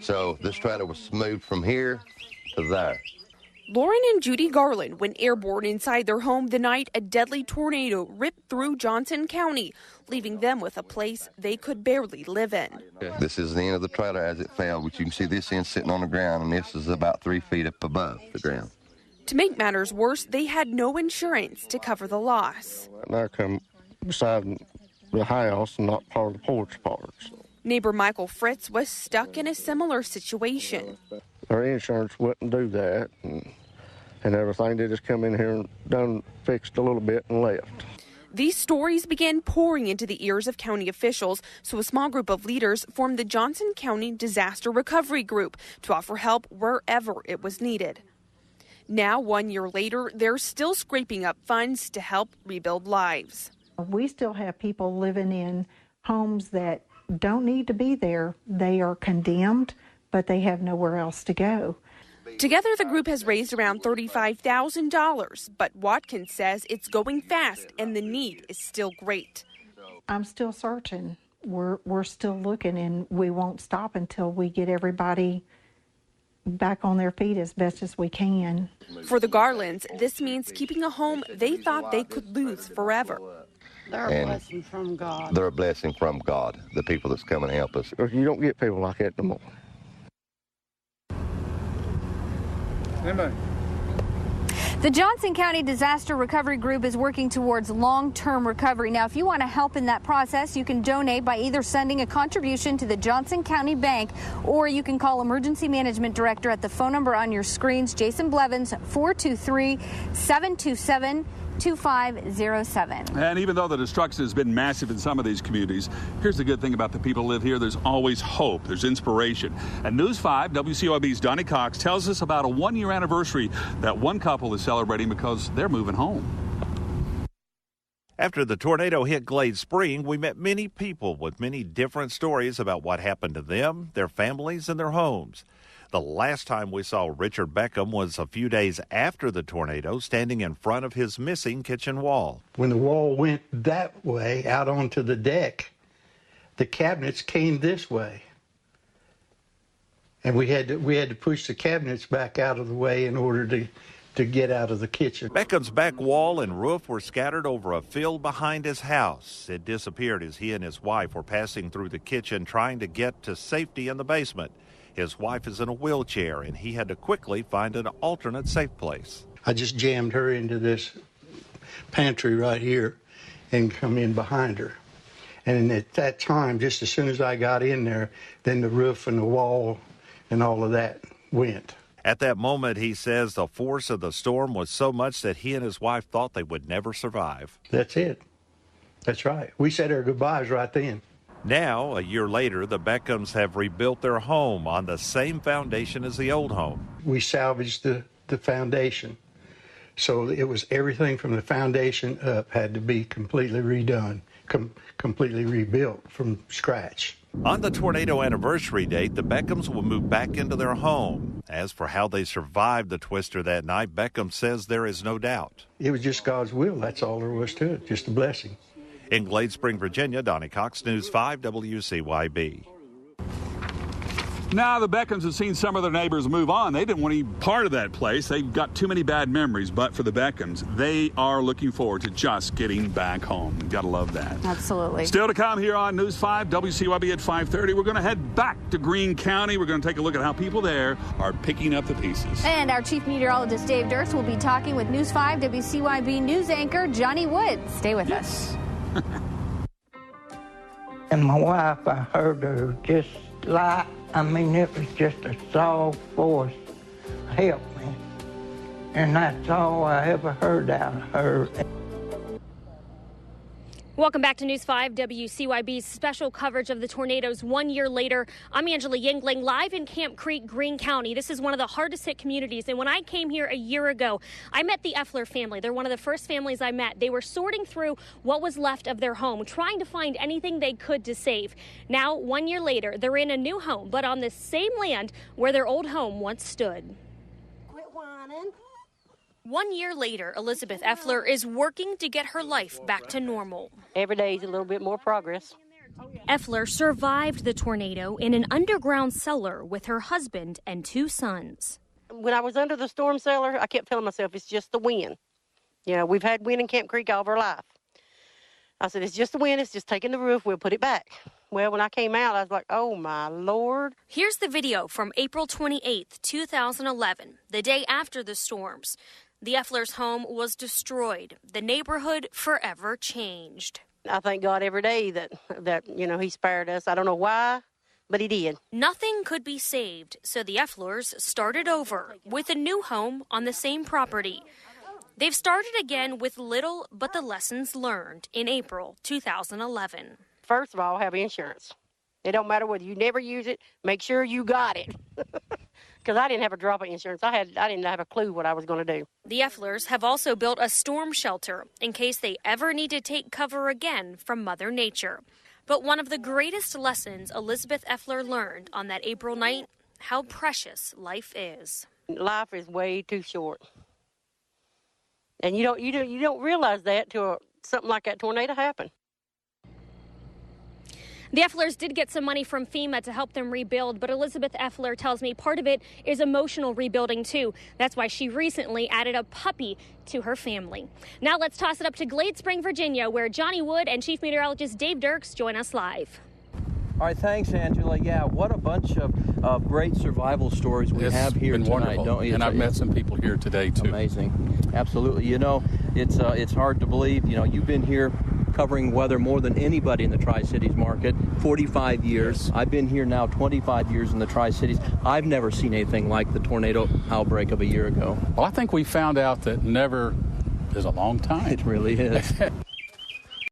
So this trailer was moved from here to there. Lauren and Judy Garland went airborne inside their home the night a deadly tornado ripped through Johnson County, leaving them with a place they could barely live in. This is the end of the trailer as it fell, which you can see this end sitting on the ground, and this is about 3 feet up above the ground. To make matters worse, they had no insurance to cover the loss. And I come beside the house, not part of the porch parts. Neighbor Michael Fritz was stuck in a similar situation. Our insurance wouldn't do that, and everything. They just come in here and done fixed a little bit and left. These stories began pouring into the ears of county officials, so a small group of leaders formed the Johnson County Disaster Recovery Group to offer help wherever it was needed. Now, 1 year later, they're still scraping up funds to help rebuild lives. We still have people living in homes that don't need to be there. They are condemned, but they have nowhere else to go. Together, the group has raised around $35,000, but Watkins says it's going fast and the need is still great. I'm still searching. We're still looking, and we won't stop until we get everybody back on their feet as best as we can. For the Garlands, this means keeping a home they thought they could lose forever. They're a blessing from God. They're a blessing from God, the people that's coming to help us. You don't get people like that no more. The Johnson County Disaster Recovery Group is working towards long-term recovery. Now, if you want to help in that process, you can donate by either sending a contribution to the Johnson County Bank, or you can call Emergency Management Director at the phone number on your screens, Jason Blevins, 423-727-2507. And even though the destruction has been massive in some of these communities, here's the good thing about the people who live here. There's always hope. There's inspiration. And News 5, WCOB's Donnie Cox tells us about a 1-year anniversary that one couple is celebrating because they're moving home. After the tornado hit Glade Spring, we met many people with many different stories about what happened to them, their families, and their homes. The last time we saw Richard Beckham was a few days after the tornado, standing in front of his missing kitchen wall. When the wall went that way out onto the deck, the cabinets came this way. And we had to push the cabinets back out of the way in order to get out of the kitchen. Beckham's back wall and roof were scattered over a field behind his house. It disappeared as he and his wife were passing through the kitchen trying to get to safety in the basement. His wife is in a wheelchair, and he had to quickly find an alternate safe place. I just jammed her into this pantry right here and come in behind her. And at that time, just as soon as I got in there, then the roof and the wall and all of that went. At that moment, he says the force of the storm was so much that he and his wife thought they would never survive. That's it. That's right. We said our goodbyes right then. Now, a year later, the Beckhams have rebuilt their home on the same foundation as the old home. We salvaged the foundation. So it was everything from the foundation up had to be completely redone, completely rebuilt from scratch. On the tornado anniversary date, the Beckhams will move back into their home. As for how they survived the twister that night, Beckham says there is no doubt. It was just God's will. That's all there was to it, just a blessing. In Glade Spring, Virginia, Donnie Cox, News 5 WCYB. Now, the Beckhams have seen some of their neighbors move on. They didn't want any part of that place. They've got too many bad memories. But for the Beckhams, they are looking forward to just getting back home. Got to love that. Absolutely. Still to come here on News 5, WCYB at 5:30. We're going to head back to Greene County. We're going to take a look at how people there are picking up the pieces. And our chief meteorologist, Dave Durst, will be talking with News 5 WCYB news anchor Johnny Wood. Stay with us. And my wife, I heard her just like, it was just a soft voice, help me. And that's all I ever heard out of her. Welcome back to News 5, WCYB's special coverage of the tornadoes 1 year later. I'm Angela Yingling, live in Camp Creek, Greene County. This is one of the hardest hit communities. And when I came here a year ago, I met the Effler family. They're one of the first families I met. They were sorting through what was left of their home, trying to find anything they could to save. Now, 1 year later, they're in a new home, but on the same land where their old home once stood. Quit whining. 1 year later, Elizabeth Effler is working to get her life back to normal. Every day is a little bit more progress. Effler survived the tornado in an underground cellar with her husband and 2 sons. When I was under the storm cellar, I kept telling myself it's just the wind. You know, we've had wind in Camp Creek all of our life. I said, it's just the wind, it's just taking the roof, we'll put it back. Well, when I came out, I was like, oh my Lord. Here's the video from April 28th, 2011, the day after the storms. The Effler's home was destroyed. The neighborhood forever changed. I thank God every day that he spared us. I don't know why, but he did. Nothing could be saved, so the Efflers started over with a new home on the same property. They've started again with little but the lessons learned in April 2011. First of all, have insurance. It don't matter whether you never use it, make sure you got it. Because I didn't have a drop of insurance. I didn't have a clue what I was going to do. The Efflers have also built a storm shelter in case they ever need to take cover again from Mother Nature. But one of the greatest lessons Elizabeth Effler learned on that April night, how precious life is. Life is way too short. And you don't realize that till something like that tornado happened. The Efflers did get some money from FEMA to help them rebuild, but Elizabeth Effler tells me part of it is emotional rebuilding, too. That's why she recently added a puppy to her family. Now let's toss it up to Glade Spring, Virginia, where Johnny Wood and Chief Meteorologist Dave Dirks join us live. All right, thanks, Angela. Yeah, what a bunch of great survival stories we have here tonight, wonderful. Don't you? And I've met some people here today, too. Amazing. Absolutely. You know, it's hard to believe. You know, you've been here covering weather more than anybody in the Tri-Cities market, 45 years. Yes. I've been here now 25 years in the Tri-Cities. I've never seen anything like the tornado outbreak of a year ago. Well, I think we found out that never is a long time. It really is.